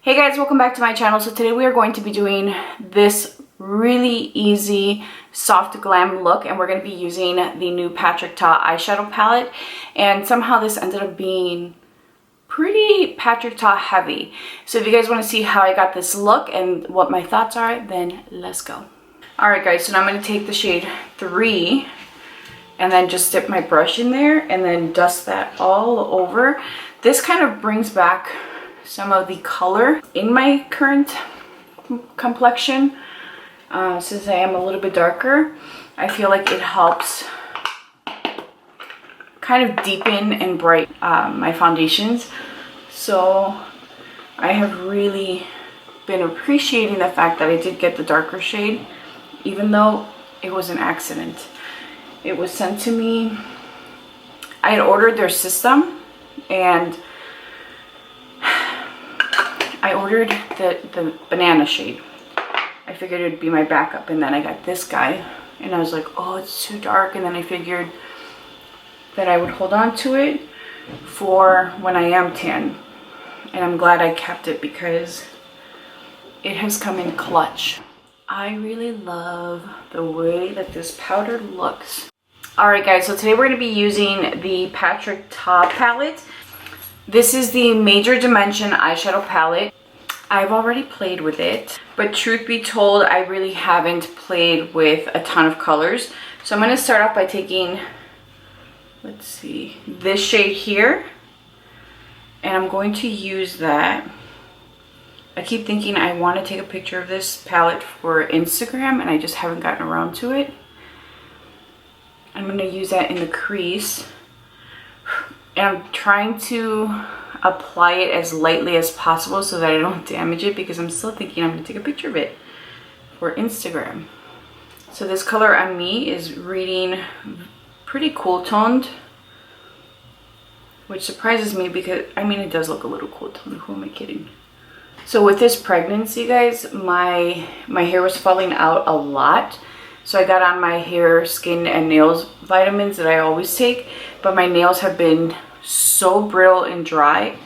Hey guys, welcome back to my channel. So today we are going to be doing this really easy soft glam look, and we're going to be using the new Patrick Ta eyeshadow palette. And somehow this ended up being pretty Patrick Ta heavy. So if you guys want to see how I got this look and what my thoughts are, then let's go. Alright guys, so now I'm going to take the shade 3 and then just dip my brush in there and then dust that all over. This kind of brings back some of the color in my current complexion. Since I am a little bit darker, I feel like it helps kind of deepen and brighten my foundations. So I have really been appreciating the fact that I did get the darker shade, even though it was an accident. It was sent to me. I had ordered their system and I ordered the banana shade. I figured it would be my backup, and then I got this guy and I was like, oh, it's too dark. And then I figured that I would hold on to it for when I am tan, and I'm glad I kept it because it has come in clutch. I really love the way that this powder looks. Alright guys, so today we're going to be using the Patrick Ta palette. This is the Major Dimension eyeshadow palette. I've already played with it, but truth be told, I really haven't played with a ton of colors. So I'm going to start off by taking, let's see, this shade here, and I'm going to use that. I keep thinking I want to take a picture of this palette for Instagram, and I just haven't gotten around to it. I'm going to use that in the crease, and I'm trying to apply it as lightly as possible so that I don't damage it, because I'm still thinking I'm going to take a picture of it for Instagram. So this color on me is reading pretty cool toned, which surprises me because, I mean, it does look a little cool toned. Who am I kidding? So with this pregnancy, guys, my hair was falling out a lot. So I got on my hair, skin, and nails vitamins that I always take, but my nails have been so brittle and dry.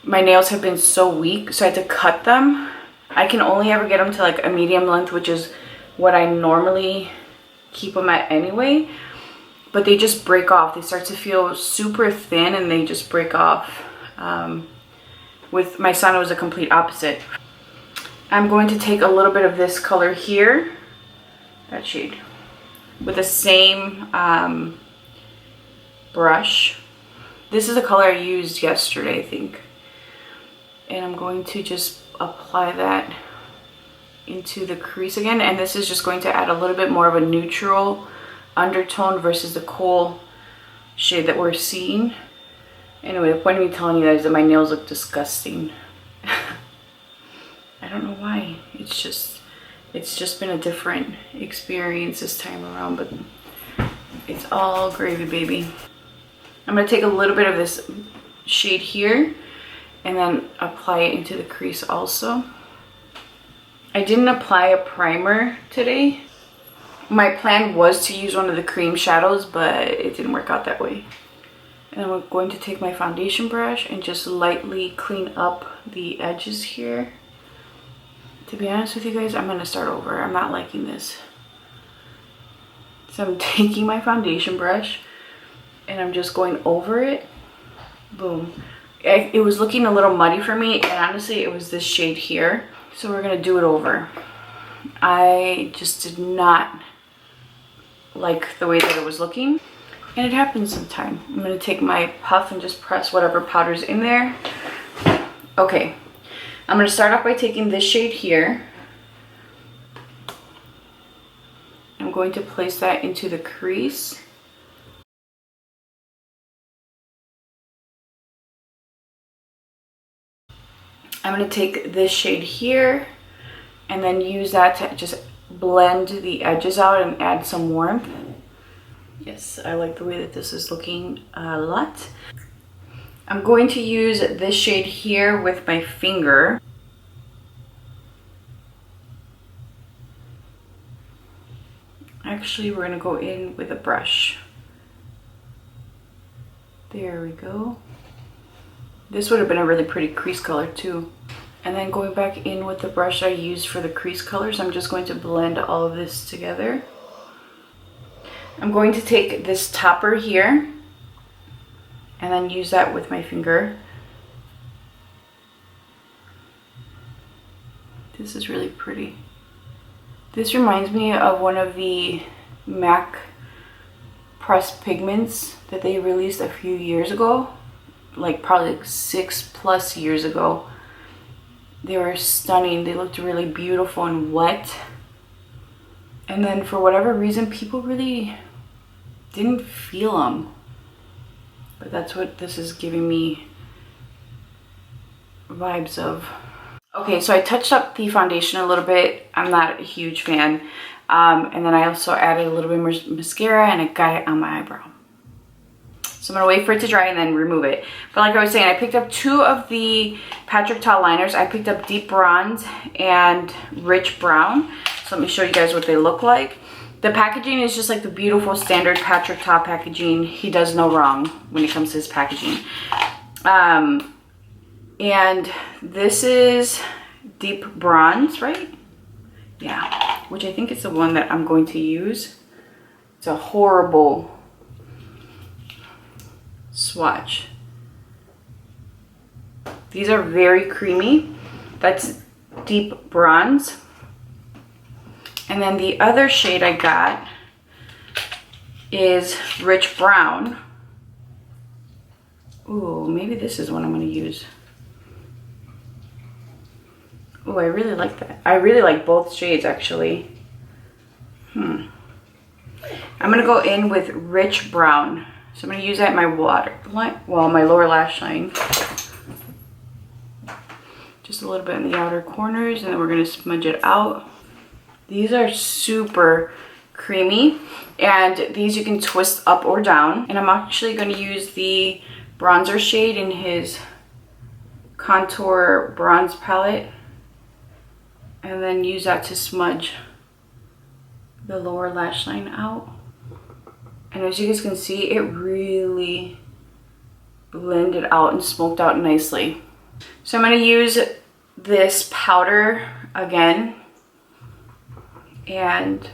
My nails have been so weak, so I had to cut them. I can only ever get them to like a medium length, which is what I normally keep them at anyway. But they just break off. They start to feel super thin and they just break off. With my son, it was a complete opposite. I'm going to take a little bit of this color here, that shade, with the same brush. This is the color I used yesterday, I think. And I'm going to just apply that into the crease again. And this is just going to add a little bit more of a neutral undertone versus the cool shade that we're seeing. Anyway, the point of me telling you guys that my nails look disgusting. I don't know why. It's just been a different experience this time around, but it's all gravy, baby. I'm going to take a little bit of this shade here and then apply it into the crease also. I didn't apply a primer today. My plan was to use one of the cream shadows, but it didn't work out that way. And then we're going to take my foundation brush and just lightly clean up the edges here. To be honest with you guys, I'm going to start over. I'm not liking this. So I'm taking my foundation brush and I'm just going over it. Boom. It was looking a little muddy for me, and honestly it was this shade here. So we're going to do it over. I just did not like the way that it was looking, and it happens sometimes. I'm going to take my puff and just press whatever powder's in there. Okay, I'm going to start off by taking this shade here. I'm going to place that into the crease. I'm going to take this shade here and then use that to just blend the edges out and add some warmth. Yes, I like the way that this is looking a lot. I'm going to use this shade here with my finger. Actually, we're going to go in with a brush. There we go. This would have been a really pretty crease color too. And then going back in with the brush I used for the crease colors, I'm just going to blend all of this together. I'm going to take this topper here and then use that with my finger. This is really pretty. This reminds me of one of the MAC pressed pigments that they released a few years ago, like probably like 6+ years ago. They were stunning. They looked really beautiful and wet. And then for whatever reason, people really didn't feel them. But that's what this is giving me vibes of. Okay, so I touched up the foundation a little bit. I'm not a huge fan. And then I also added a little bit more mascara and I got it on my eyebrow. So I'm gonna wait for it to dry and then remove it. But like I was saying, I picked up 2 of the Patrick Ta liners. I picked up Deep Bronze and Rich Brown. So let me show you guys what they look like. The packaging is just like the beautiful standard Patrick Ta packaging. He does no wrong when it comes to his packaging. And this is Deep Bronze, right? Yeah, which I think is the one that I'm going to use. It's a horrible swatch. These are very creamy. That's Deep Bronze. And then the other shade I got is Rich Brown. Ooh, maybe this is what I'm going to use. Ooh, I really like that. I really like both shades actually. I'm going to go in with Rich Brown. So I'm going to use that in my my lower lash line. Just a little bit in the outer corners, and then we're going to smudge it out. These are super creamy, and these you can twist up or down. And I'm actually going to use the bronzer shade in his contour bronze palette, and then use that to smudge the lower lash line out. And as you guys can see, it really blended out and smoked out nicely. So I'm going to use this powder again. And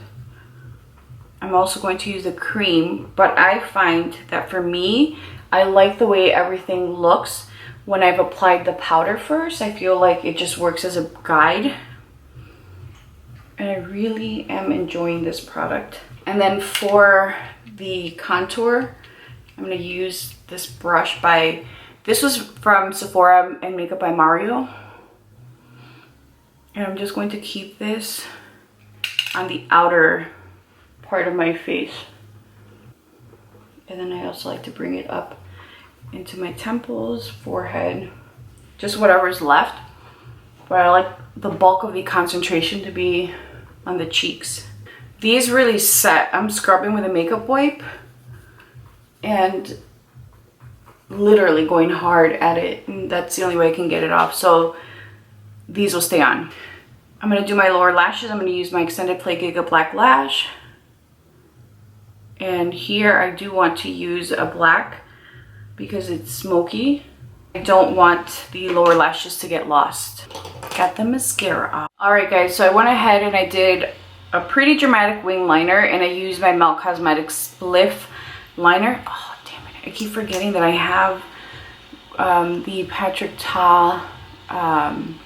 I'm also going to use the cream. But I find that for me, I like the way everything looks when I've applied the powder first. I feel like it just works as a guide. And I really am enjoying this product. And then for the contour, I'm going to use this brush by, this was from Sephora and Makeup by Mario. And I'm just going to keep this on the outer part of my face. And then I also like to bring it up into my temples, forehead, just whatever's left. But I like the bulk of the concentration to be on the cheeks. These really set. I'm scrubbing with a makeup wipe and literally going hard at it. And that's the only way I can get it off. So these will stay on. I'm going to do my lower lashes. I'm going to use my Extended Play Giga Black Lash. And here I do want to use a black because it's smoky. I don't want the lower lashes to get lost. Got the mascara off. Alright guys, so I went ahead and I did a pretty dramatic wing liner, and I used my Melt Cosmetics Spliff liner. Oh, damn it. I keep forgetting that I have the Patrick Ta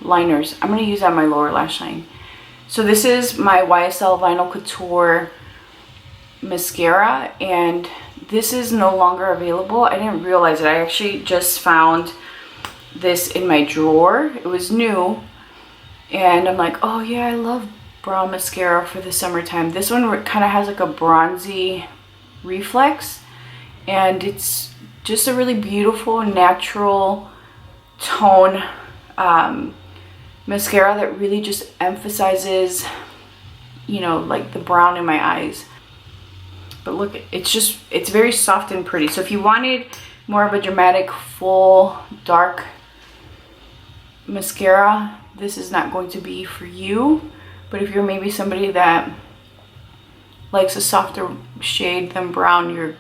liners. I'm going to use that on my lower lash line. So this is my YSL Vinyl Couture mascara, and this is no longer available. I didn't realize it. I actually just found this in my drawer. It was new, and I'm like, oh yeah, I love brown mascara for the summertime. This one kind of has like a bronzy reflex, and it's just a really beautiful natural tone mascara that really just emphasizes, you know, like the brown in my eyes. But look, it's very soft and pretty. So if you wanted more of a dramatic, full, dark mascara, this is not going to be for you. But if you're maybe somebody that likes a softer shade than brown, your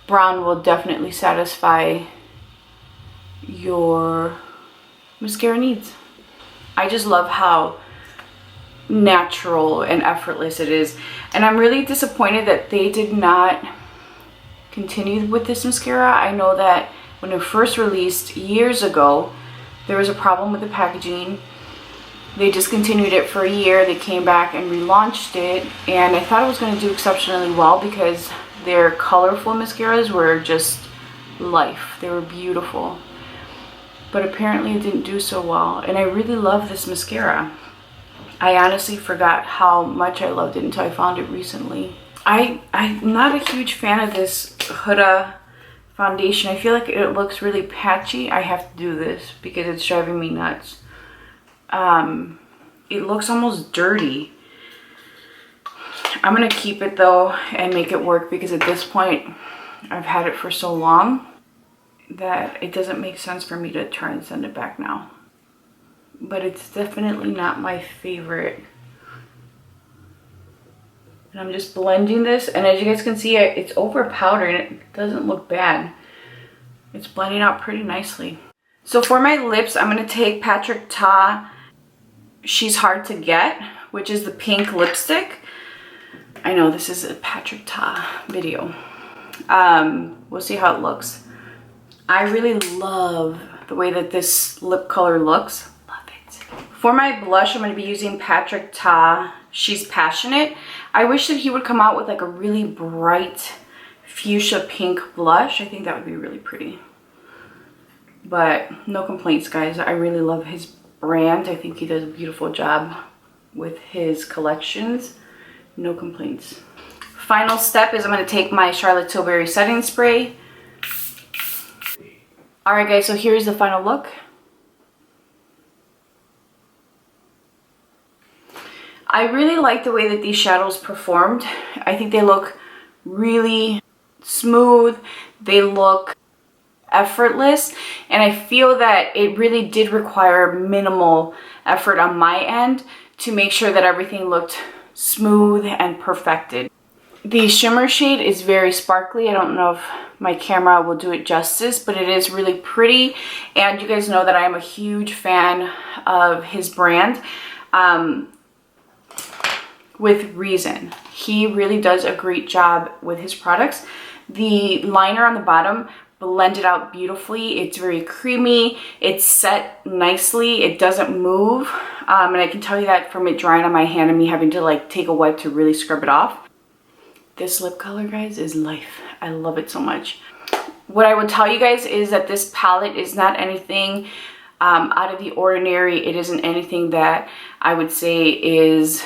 brown will definitely satisfy your mascara needs. I just love how natural and effortless it is. And I'm really disappointed that they did not continue with this mascara. I know that when it first released years ago, there was a problem with the packaging. They discontinued it for a year. They came back and relaunched it, and I thought it was going to do exceptionally well because their colorful mascaras were just life. They were beautiful. But apparently it didn't do so well, and I really love this mascara. I honestly forgot how much I loved it until I found it recently. I'm not a huge fan of this Huda foundation. I feel like it looks really patchy. I have to do this because it's driving me nuts. It looks almost dirty. I'm gonna keep it though and make it work because at this point I've had it for so long that it doesn't make sense for me to try and send it back now. But it's definitely not my favorite. And I'm just blending this, and as you guys can see, it's over powder and it doesn't look bad. It's blending out pretty nicely. So for my lips, I'm gonna take Patrick Ta She's Hard to Get, which is the pink lipstick. I know this is a Patrick Ta video. We'll see how it looks. I really love the way that this lip color looks. Love it. For my blush, I'm going to be using Patrick Ta She's Passionate. I wish that he would come out with like a really bright fuchsia pink blush. I think that would be really pretty. But no complaints, guys. I really love his brand. I think he does a beautiful job with his collections. No complaints. Final step is I'm going to take my Charlotte Tilbury setting spray. Alright guys, so here's the final look. I really like the way that these shadows performed. I think they look really smooth. They look effortless, and I feel that it really did require minimal effort on my end to make sure that everything looked smooth and perfected. The shimmer shade is very sparkly. I don't know if my camera will do it justice, but it is really pretty. And you guys know that I am a huge fan of his brand, with reason. He really does a great job with his products. The liner on the bottom blended out beautifully. It's very creamy. It's set nicely. It doesn't move. And I can tell you that from it drying on my hand and me having to like take a wipe to really scrub it off. This lip color, guys, is life. I love it so much. What I would tell you guys is that this palette is not anything out of the ordinary. It isn't anything that I would say is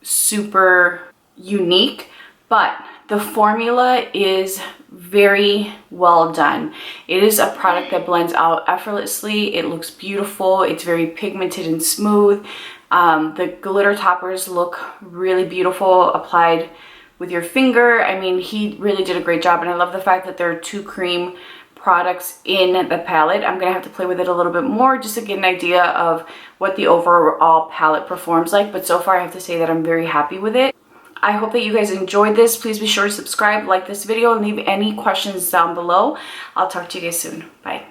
super unique, but the formula is very well done. It is a product that blends out effortlessly. It looks beautiful. It's very pigmented and smooth. The glitter toppers look really beautiful applied with your finger. I mean, he really did a great job, and I love the fact that there are 2 cream products in the palette. I'm gonna have to play with it a little bit more just to get an idea of what the overall palette performs like, but so far I have to say that I'm very happy with it. I hope that you guys enjoyed this. Please be sure to subscribe, like this video, and leave any questions down below. I'll talk to you guys soon. Bye.